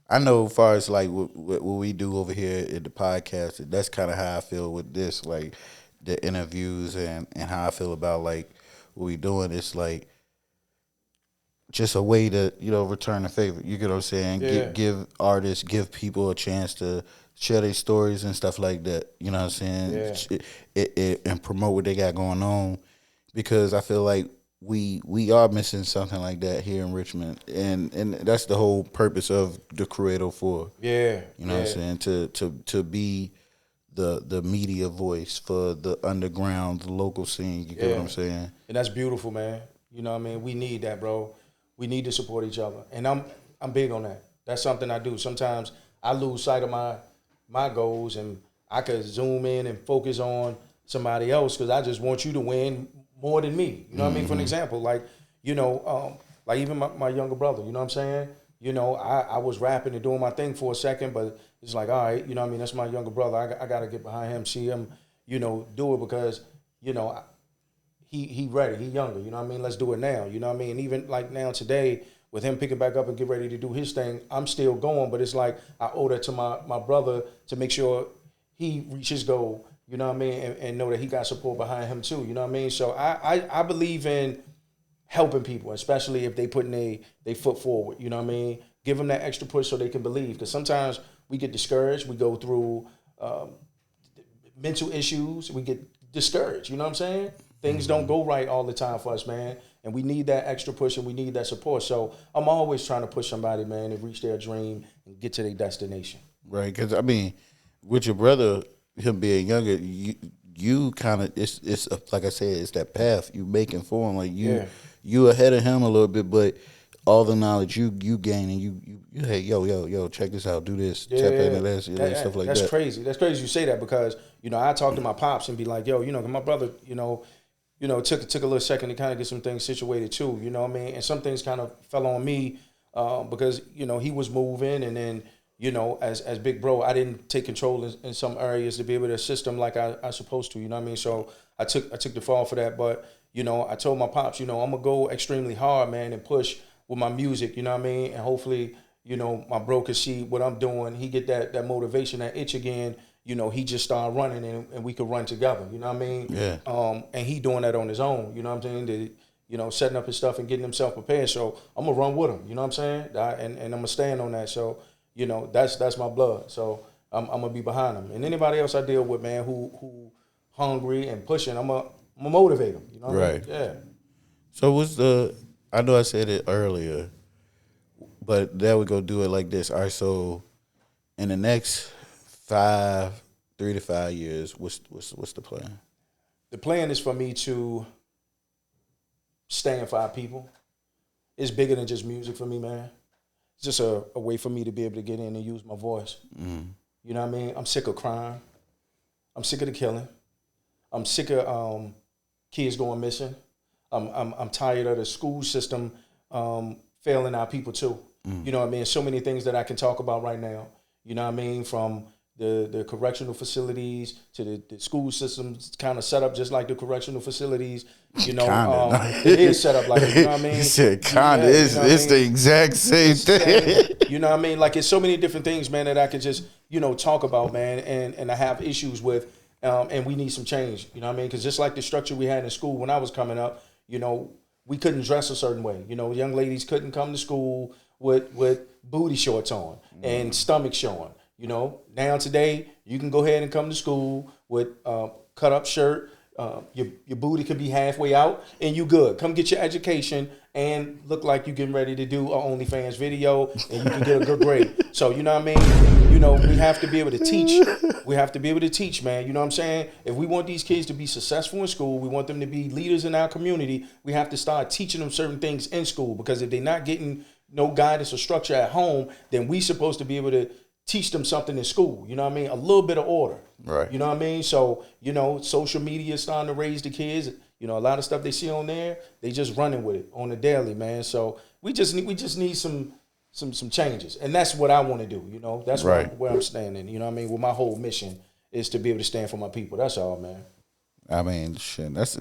I know as far as like what we do over here at the podcast, that's kind of how I feel with this, like the interviews and how I feel about like what we doing. It's like just a way to, you know, return the favor. You get what I'm saying? Yeah. Give artists, give people a chance to share their stories and stuff like that. You know what I'm saying? Yeah. And promote what they got going on, because I feel like we are missing something like that here in Richmond, and that's the whole purpose of the Crew 804. Yeah. You know what I'm saying? To be the media voice for the underground, the local scene. You get what I'm saying? And that's beautiful, man. You know what I mean? We need that, bro. We need to support each other. And I'm big on that. That's something I do. Sometimes I lose sight of my goals, and I could zoom in and focus on somebody else because I just want you to win more than me. You know what I mean? For an example, like, like even my younger brother, you know what I'm saying? I was rapping and doing my thing for a second, but it's like, all right, you know what I mean? That's my younger brother. I got to get behind him, see him, do it because, he ready, he younger, you know what I mean? Let's do it now, you know what I mean? And even like now today, with him picking back up and get ready to do his thing, I'm still going, but it's like I owe that to my brother to make sure he reaches his goal, you know what I mean? And know that he got support behind him too, you know what I mean? So I believe in helping people, especially if they putting their foot forward, you know what I mean? Give them that extra push so they can believe. Because sometimes we get discouraged. We go through mental issues. We get discouraged, you know what I'm saying? Things don't go right all the time for us, man. And we need that extra push and we need that support. So I'm always trying to push somebody, man, to reach their dream and get to their destination. Right, because, I mean, with your brother, him being younger, you kind of, it's like I said, it's that path you making for him. Like, you ahead of him a little bit, but all the knowledge you gain and you hey, yo, check this out, do this, tap into this, stuff like that. That's crazy. That's crazy you say that because, I talk to my pops and be like, yo, my brother, took a little second to kind of get some things situated too, you know what I mean? And some things kind of fell on me because, he was moving and then, as big bro, I didn't take control in some areas to be able to assist him like I supposed to, you know what I mean? So I took the fall for that, but, I told my pops, I'm going to go extremely hard, man, and push with my music, you know what I mean? And hopefully, my bro can see what I'm doing. He get that motivation, that itch again. He just started running and we could run together, you know what I mean? Yeah. And he doing that on his own, you know what I'm saying? Setting up his stuff and getting himself prepared. So I'm going to run with him, you know what I'm saying? And I'm going to stand on that. So, that's my blood. So I'm going to be behind him. And anybody else I deal with, man, who hungry and pushing, I'm going to motivate them, you know what I mean? Yeah. So I know I said it earlier, but there we go, do it like this. All right, so in the next 3 to 5 years, what's the plan? The plan is for me to stand for our people. It's bigger than just music for me, man. It's just a way for me to be able to get in and use my voice. Mm. You know what I mean? I'm sick of crime. I'm sick of the killing. I'm sick of kids going missing. I'm tired of the school system failing our people too. Mm. You know what I mean? So many things that I can talk about right now. You know what I mean? From the correctional facilities to the school systems kind of set up just like the correctional facilities. It is set up like it, you know what I mean? You said kinda. It's the exact same thing. You know what I mean? Like it's so many different things, man, that I could just, talk about, man, and I have issues with, and we need some change. You know what I mean? Because just like the structure we had in school when I was coming up, we couldn't dress a certain way. Young ladies couldn't come to school with booty shorts on and stomach showing. Now today you can go ahead and come to school with cut up shirt. Your booty could be halfway out and you good. Come get your education and look like you getting ready to do an OnlyFans video and you can get a good grade. So you know what I mean? We have to be able to teach. We have to be able to teach, man. You know what I'm saying? If we want these kids to be successful in school, we want them to be leaders in our community, we have to start teaching them certain things in school because if they're not getting no guidance or structure at home, then we supposed to be able to teach them something in school, you know what I mean? A little bit of order. Right. You know what I mean? So, social media is starting to raise the kids. A lot of stuff they see on there, they just running with it on the daily, man. So we just need some changes. And that's what I want to do, That's right. where I'm standing, you know what I mean? Well, my whole mission is to be able to stand for my people. That's all, man. I mean, shit, that's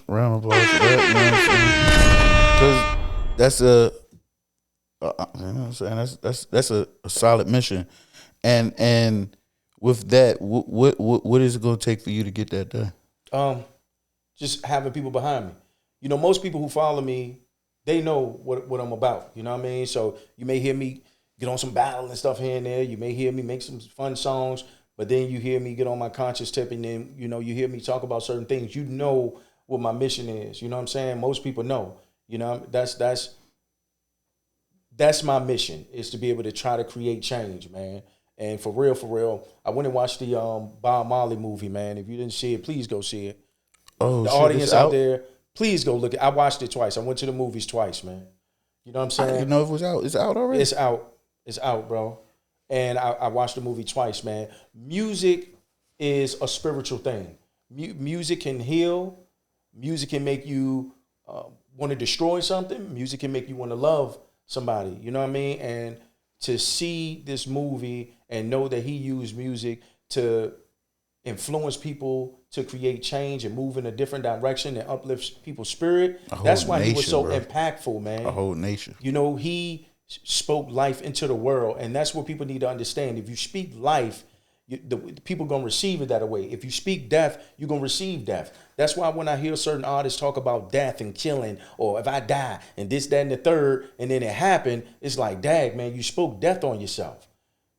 round of applause for that, because that's a you know what I'm saying? That's a solid mission, and with that, what is it going to take for you to get that done? Just having people behind me. Most people who follow me, they know what I'm about. You know what I mean? So you may hear me get on some battle and stuff here and there. You may hear me make some fun songs, but then you hear me get on my conscious tip, and then you hear me talk about certain things. You know what my mission is. You know what I'm saying? Most people know. That's my mission, is to be able to try to create change, man. And for real, I went and watched the Bob Marley movie, man. If you didn't see it, please go see it. Oh, the audience out there, please go look at it. I watched it twice. I went to the movies twice, man. You know what I'm saying? I didn't know it was out. It's out already? It's out. It's out, bro. And I watched the movie twice, man. Music is a spiritual thing. Music can heal. Music can make you want to destroy something. Music can make you want to love somebody. You know what I mean? And to see this movie and know that he used music to influence people to create change and move in a different direction and uplift people's spirit. That's why he was so impactful, man. A whole nation. You know, he spoke life into the world, and that's what people need to understand. If you speak life, the people gonna receive it that way. If you speak death, you're gonna receive death. That's why when I hear certain artists talk about death and killing, or if I die and this, that, and the third, and then it happened, it's like, dag, man, you spoke death on yourself.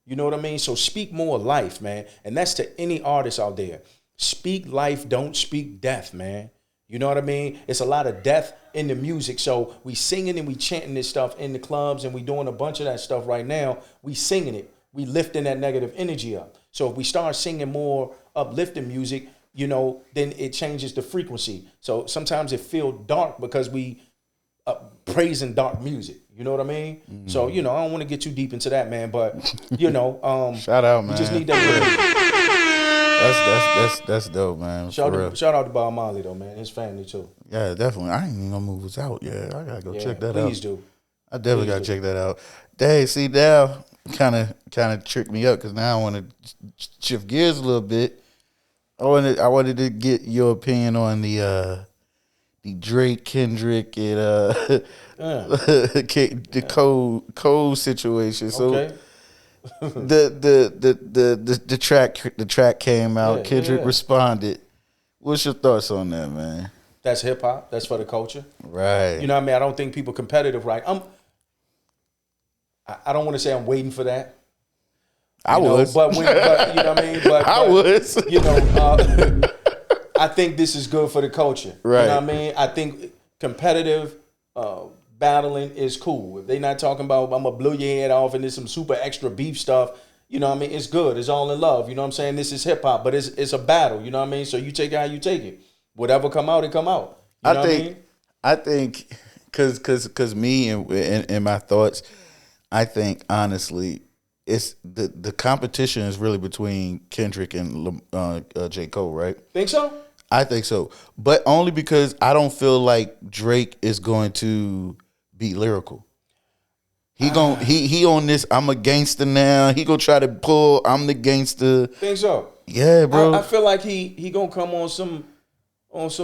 You know what I mean? So speak more life, man. And that's to any artist out there. Speak life, don't speak death, man. You know what I mean? It's a lot of death in the music. So we singing and we chanting this stuff in the clubs, and we doing a bunch of that stuff right now. We singing it. We lifting that negative energy up. So if we start singing more uplifting music, you know, then it changes the frequency. So sometimes it feels dark because we praising dark music. You know what I mean? Mm-hmm. So, you know, I don't want to get too deep into that, man. But, you know, shout out, man. We just need that. That's dope, man. Shout out to Bob Marley, though, man. His family, too. Yeah, definitely. I ain't even know movie was out. Yeah, I got to go check that out. Please do. I definitely got to check that out. Dang, see, now kind of tricked me up because now I want to shift gears a little bit. I wanted to get your opinion on the Drake, Kendrick, and the Cole situation. So okay. the track came out. Kendrick responded. What's your thoughts on that, man? That's hip hop. That's for the culture, right? You know what I mean? I don't think people competitive, right? I don't want to say I'm waiting for that. I was, but you know what I mean. But I was, you know. I think this is good for the culture. Right. You know what I mean? I think competitive battling is cool. If they're not talking about, I'm going to blow your head off and there's some super extra beef stuff, you know what I mean? It's good. It's all in love. You know what I'm saying? This is hip hop, but it's a battle. You know what I mean? So you take it how you take it. Whatever come out, it come out. You know what I mean? I think, because me and my thoughts, I think, honestly, it's the competition is really between Kendrick and J. Cole, right? Think so? I think so, but only because I don't feel like Drake is going to be lyrical. He on this. I'm a gangster now. He gonna try to pull. I'm the gangster. Think so? Yeah, bro. I feel like he gonna come on some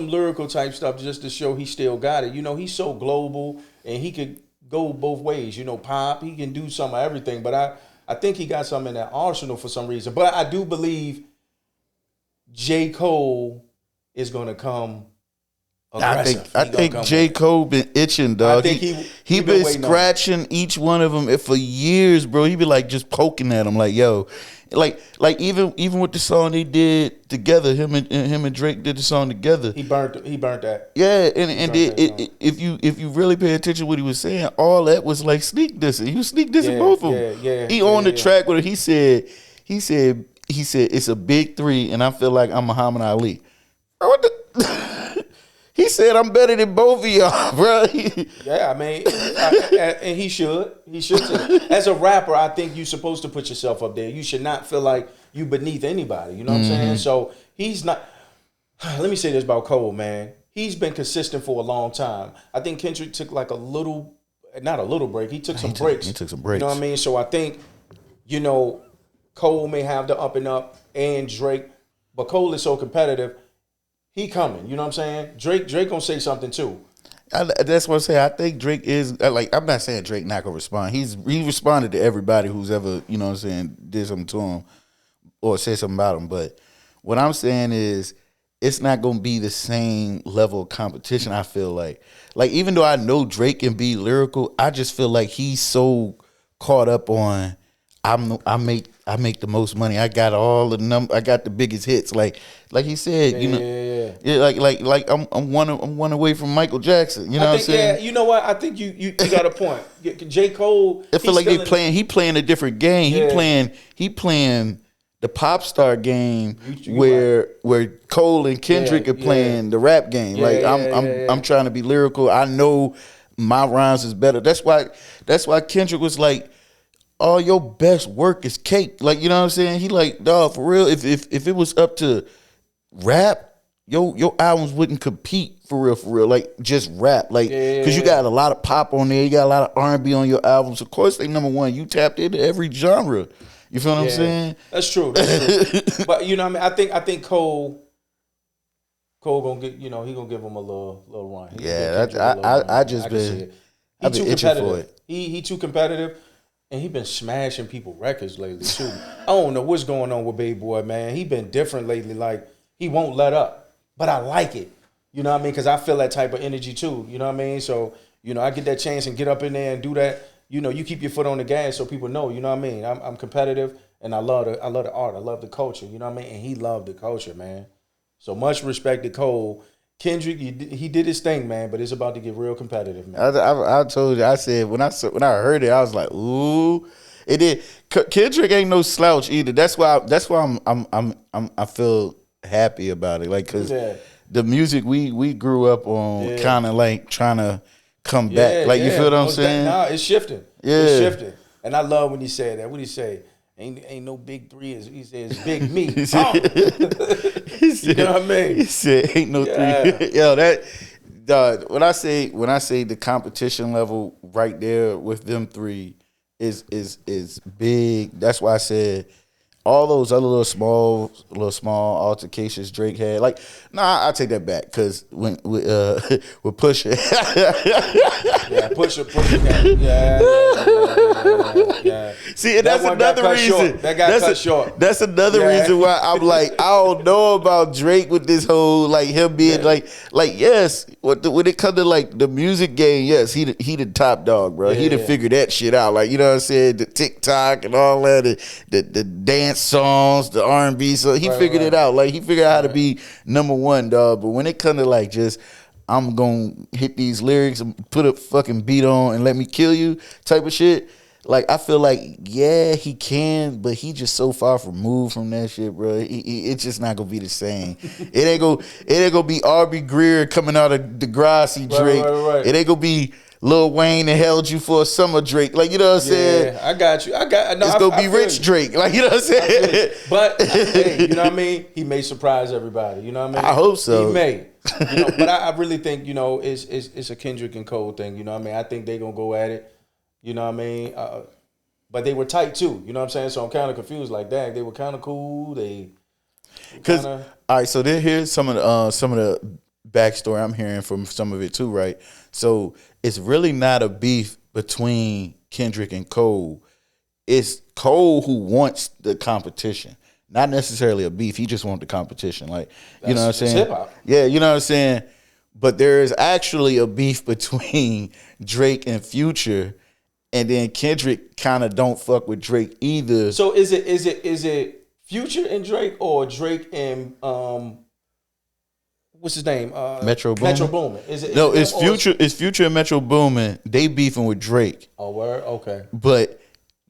lyrical type stuff just to show he still got it. You know, he's so global and he could go both ways. You know, pop. He can do some of everything, but I think he got something in that arsenal for some reason. But I do believe J. Cole is going to come aggressive. I think J. Cole been itching, dog. I think he been scratching each one of them for years, bro. He be like just poking at him, like, yo, like even with the song they did together, him and Drake did the song together. He burnt that. Yeah, and if you really pay attention to what he was saying, all that was like sneak dissing. He was sneak dissing both of them. Yeah. He on the track with it. He said it's a big three, and I feel like I'm Muhammad Ali. What the? He said I'm better than both of y'all, bro. Yeah, I mean, and he should. He should. As a rapper, I think you're supposed to put yourself up there. You should not feel like you beneath anybody. You know what I'm saying? So he's not. Let me say this about Cole, man. He's been consistent for a long time. I think Kendrick took like not a little break. He took some breaks. He took some breaks. You know what I mean? So I think, you know, Cole may have the up and up, and Drake, but Cole is so competitive. He coming, you know what I'm saying? Drake gonna say something too. That's what I say. I think Drake is like. I'm not saying Drake not gonna respond. He responded to everybody who's ever, you know what I'm saying, did something to him or said something about him. But what I'm saying is, it's not gonna be the same level of competition. I feel like even though I know Drake can be lyrical, I just feel like he's so caught up on I make the most money. I got all the I got the biggest hits. Like he said, like I'm one away from Michael Jackson. You know what I'm saying? Yeah, you know what? I think you got a point. J. Cole. I feel like he playing a different game. Yeah. He playing the pop star game where Cole and Kendrick are playing the rap game. I'm trying to be lyrical. I know my rhymes is better. That's why Kendrick was like, all your best work is cake. Like, you know what I'm saying? He like, dog, for real, if it was up to rap, your albums wouldn't compete for real, like just rap, like because you got a lot of pop on there, you got a lot of R&B on your albums. Of course, they number one. You tapped into every genre. You feel what I'm saying? That's true. But you know what I mean? I think Cole gonna get, he gonna give him a little run. I just been itching for it. He too competitive, and he been smashing people records lately too. I don't know what's going on with Baby Boy, man. He been different lately. Like he won't let up, but I like it. You know what I mean? Because I feel that type of energy too. You know what I mean? So I get that chance and get up in there and do that. You keep your foot on the gas so people know. You know what I mean? I'm competitive, and I love the art. I love the culture. You know what I mean? And he loved the culture, man. So much respect to Cole. Kendrick, he did his thing, man, but it's about to get real competitive, man. I told you, I said when I heard it, I was like, ooh, it did. Kendrick ain't no slouch either. That's why I feel happy about it, like because the music we grew up on, kind of like trying to come back, like you feel what I'm saying? Nah, it's shifting. Yeah, it's shifting, and I love when he said that. What he say? Ain't no big three. He says big me. You know what I mean? He said ain't no three. Yo, that when I say the competition level right there with them three is big. That's why I said all those other little small altercations Drake had. Like, I take that back because when with Pusha, Pusha, yeah. See, and that's another reason. That got cut short. That's another reason why I'm like, I don't know about Drake with this whole like him being like yes, when it comes to like the music game, yes, he the top dog, bro. He done figured that shit out. Like, you know what I'm saying, the TikTok and all that, the dance songs, the R&B. So he figured it out. Like he figured out how to be number one, dog. But when it comes to like just I'm gonna hit these lyrics and put a fucking beat on and let me kill you type of shit. Like, I feel like, he can, but he just so far removed from that shit, bro. It's just not gonna be the same. It ain't gonna be R.B. Greer coming out of Degrassi Drake. Right. It ain't gonna be Lil Wayne that held you for a summer Drake. Like, you know what I'm saying? I got you. It's gonna be Rich Drake. Like, you know what I'm saying? But hey, you know what I mean? He may surprise everybody. You know what I mean? I hope so. He may. But I really think, it's a Kendrick and Cole thing. You know what I mean? I think they gonna go at it. You know what I mean? But they were tight too. You know what I'm saying? So I'm kind of confused. Like, dang, they were kind of cool. All right. So here's some of the backstory I'm hearing from some of it too, right? So it's really not a beef between Kendrick and Cole. It's Cole who wants the competition, not necessarily a beef. He just wants the competition. Like, you know what I'm saying? Hip-hop. Yeah, you know what I'm saying? But there is actually a beef between Drake and Future, and then Kendrick kind of don't fuck with Drake either. So is it Future and Drake, or Drake and what's his name? Metro Boomin. Metro Boomin. It's Future. It's Future and Metro Boomin. They beefing with Drake. Oh, word. Okay. But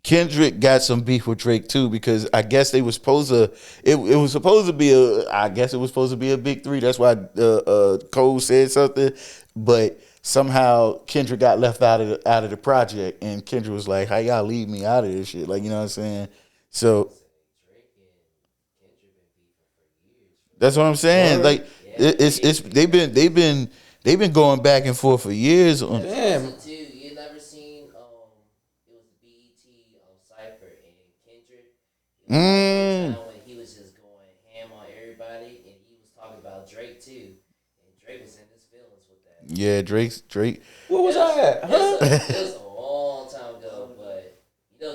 Kendrick got some beef with Drake too, because I guess they was supposed to. It was supposed to be a big three. That's why Cole said something, but somehow Kendrick got left out of the project, and Kendrick was like, "How y'all leave me out of this shit?" Like, you know what I'm saying? So that's what I'm saying. Like, it's they've been going back and forth for years. Damn. You never seen it was BET Cypher and Kendrick. When he was just going ham on everybody, and he was talking about Drake too, and Drake was in his feelings with that. Yeah, Drake. Where was I at? Huh? It was a long time ago, but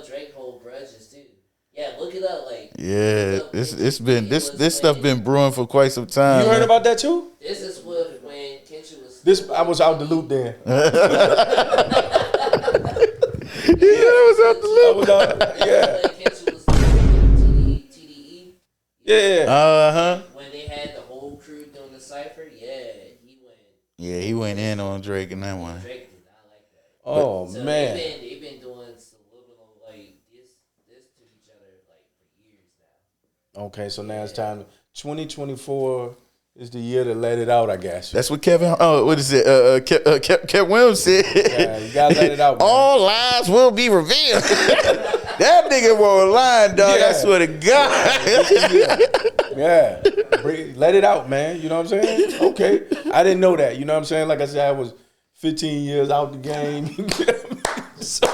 Drake hold grudges too. Yeah, look it up. Like, this stuff been brewing for quite some time. You heard about that too? This is when Kendrick was. I was out the loop then. TDE. Yeah. When they had the whole crew doing the cypher, he went. Yeah, he went in on Drake in that one. Drake did not like that. Oh, so man. They've been doing subliminal this to each other for years now. Okay, so now it's time. 2024 is the year to let it out, I guess. That's what Kevin. Oh, what is it? Kev Williams said. Yeah, you gotta let it out. Man. All lies will be revealed. That That nigga won't lie, dog. Yeah. I swear to God. Yeah. Let it out, man. You know what I'm saying? Okay. I didn't know that. You know what I'm saying? Like I said, I was 15 years out the game. So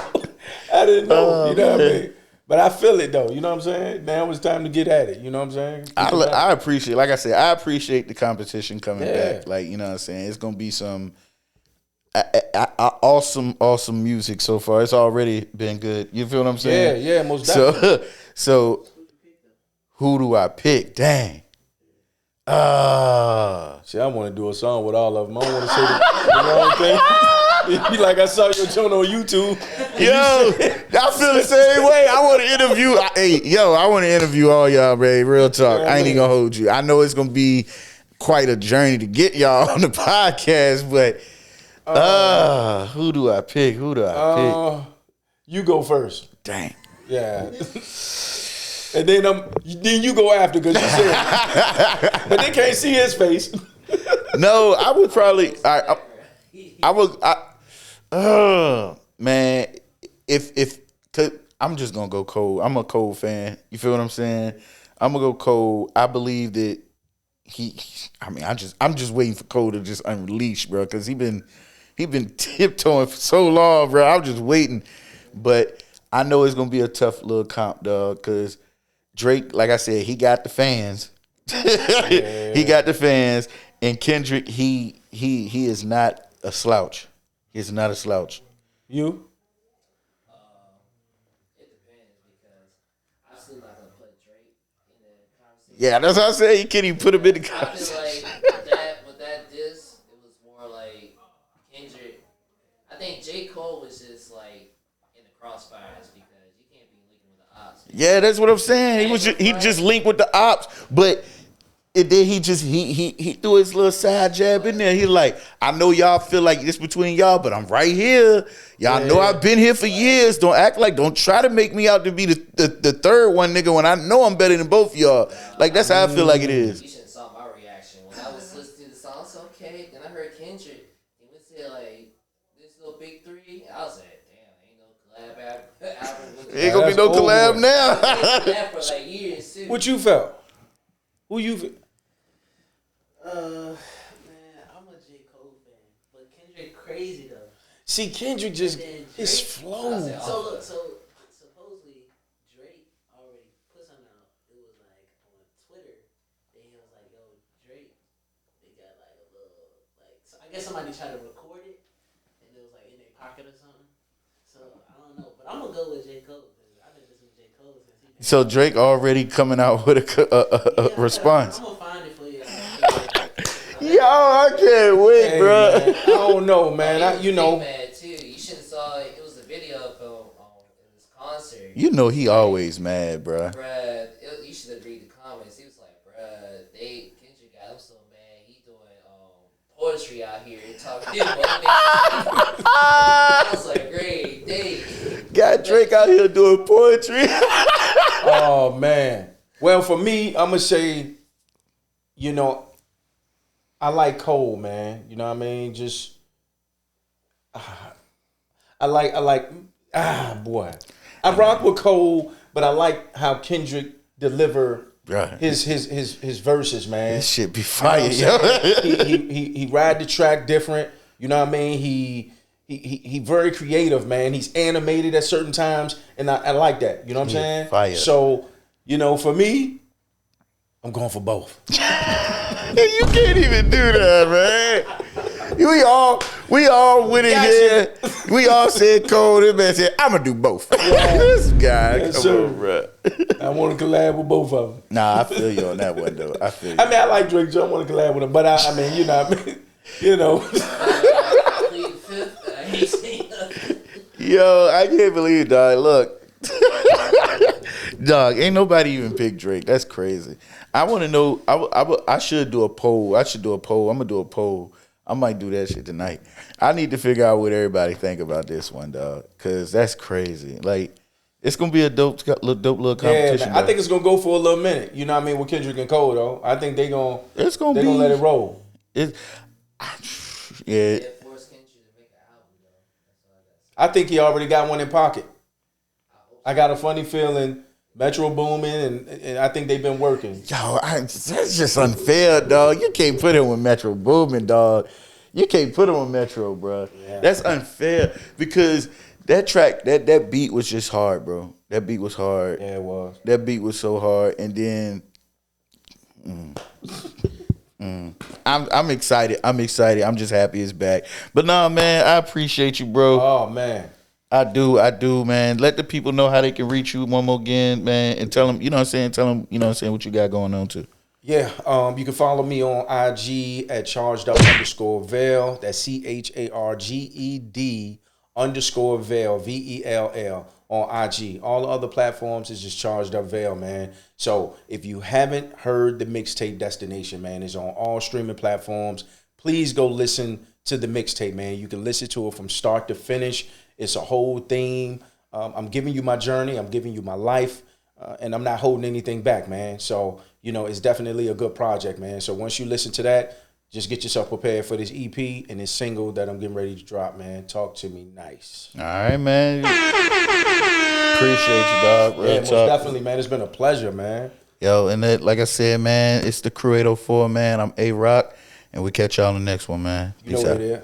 I didn't know. You know what I mean? But I feel it though. You know what I'm saying? Now it's time to get at it. You know what I'm saying? I appreciate, like I said, I appreciate the competition coming back. Like, you know what I'm saying? It's going to be some awesome music so far. It's already been good. You feel what I'm saying? Yeah, most definitely. So who do I pick? Dang. See, I want to do a song with all of them. I don't want to say the wrong thing. Be like, I saw your joint on YouTube. Yo, I feel the same way. I want to interview. I want to interview all y'all, man. Real talk. I ain't even gonna hold you. I know it's gonna be quite a journey to get y'all on the podcast, but who do I pick? You go first. Dang. Yeah. And then you go after because you said, but they can't see his face. No, I would probably. Man, if I'm just gonna go Cole. I'm a Cole fan. You feel what I'm saying? I'm gonna go Cole. I believe that I'm just waiting for Cole to just unleash, bro, because he been tiptoeing for so long, bro. I'm just waiting, but I know it's gonna be a tough little comp, dog, because Drake, like I said, he got the fans. He got the fans, and Kendrick, he is not a slouch. He's not a slouch. You? It depends because I'm still not gonna put Drake in the conversation. Yeah, that's what I said. You can't even put him in the I feel conversation. like with that diss, it was more like Kendrick. I think J. Cole was just like in the crossfires because you can't be linking with the ops. Yeah, that's what I'm saying. He just linked with the ops, but and then he threw his little side jab in there. He like, I know y'all feel like this between y'all, but I'm right here. Y'all know I've been here for years. Don't try to make me out to be the third one, nigga, when I know I'm better than both y'all. Like, that's how I feel like it is. You should have saw my reaction when I was listening to the song. It's okay. Then I heard Kendrick. He would say like this little big three. I was like, damn, ain't no collab album. Ain't gonna be no collab now. Collab for like years too. What you felt? Who you feel? Man, I'm a J. Cole fan, but Kendrick crazy though. See, Kendrick just his flow. So look, so supposedly Drake already put something out. It was like on Twitter. Then he was like, "Yo, Drake, they got like a little like." So I guess somebody tried to record it, and it was like in their pocket or something. So I don't know, but I'm gonna go with J. Cole because I've been listening to J. Cole since he. So Drake already coming out with a response. I'm gonna find it for you. Yo, I can't wait, Hey, bro. man, I don't know, man. Mad too. You should have saw it. It was a video of him in this concert. You know he always mad, bro. Bruh, you should have read the comments. He was like, bruh, Kendrick got him so mad. He doing poetry out here and talking. I was like, great, Dave. Got Drake out here doing poetry. Oh man. Well, for me, I'm gonna say, I like Cole, man. You know what I mean? Just I like boy. I rock with Cole, but I like how Kendrick deliver his verses, man. This shit be fire, yo. He ride the track different. You know what I mean? He very creative, man. He's animated at certain times, and I like that. You know what I'm saying? Fire. So, for me, I'm going for both. You can't even do that, man. We all went in here. We all said Cole. This man said, I'm gonna do both. This guy, Yes, come on, bro. I want to collab with both of them. Nah, I feel you on that one though. I feel you. I mean, I like Drake, so I want to collab with him. But I mean, you know what I mean? Yo, I can't believe it, dog. Look. Dog, ain't nobody even pick Drake. That's crazy. I want to know. I should do a poll. I'm gonna do a poll. I might do that shit tonight. I need to figure out what everybody think about this one, dog, because that's crazy. Like, it's gonna be a dope little competition. Yeah, I think it's gonna go for a little minute. You know what I mean? With Kendrick and Cole, though, I think they're gonna let it roll. Yeah. I think he already got one in pocket. I hope I got a funny feeling Metro Boomin and I think they've been working. Yo, that's just unfair, dog. You can't put him with Metro Boomin, dog. You can't put him with Metro, bro. Yeah. That's unfair because that track, that beat was just hard, bro. That beat was hard. Yeah, it was. That beat was so hard, and then I'm excited. I'm excited. I'm just happy it's back. But nah, man, I appreciate you, bro. Oh man, I do, man. Let the people know how they can reach you one more again, man, and tell them, you know what I'm saying? Tell them, you know what I'm saying, what you got going on too. yeah. You can follow me on IG at ChargedUp_Vell. That's ChargedUp_Vell VELL on IG. All the other platforms is just Charged Up Vell, man. So if you haven't heard the mixtape Destination, man, it's on all streaming platforms. Please go listen to the mixtape, man. You can listen to it from start to finish. It's a whole theme. I'm giving you my journey. I'm giving you my life. And I'm not holding anything back, man. So, you know, it's definitely a good project, man. So once you listen to that, just get yourself prepared for this EP and this single that I'm getting ready to drop, man. Talk to me nice. All right, man. Appreciate you, dog. Real Yeah, most talk. definitely, man. It's been a pleasure, man. Yo, and that, like I said, man, it's the Crew 804, man. I'm A-Rock, and we catch y'all on the next one, man. You know Peace what out. it is.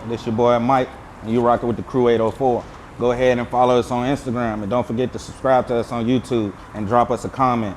This your boy Mike, and you rocking with the Crew 804. Go ahead and follow us on Instagram, and don't forget to subscribe to us on YouTube and drop us a comment.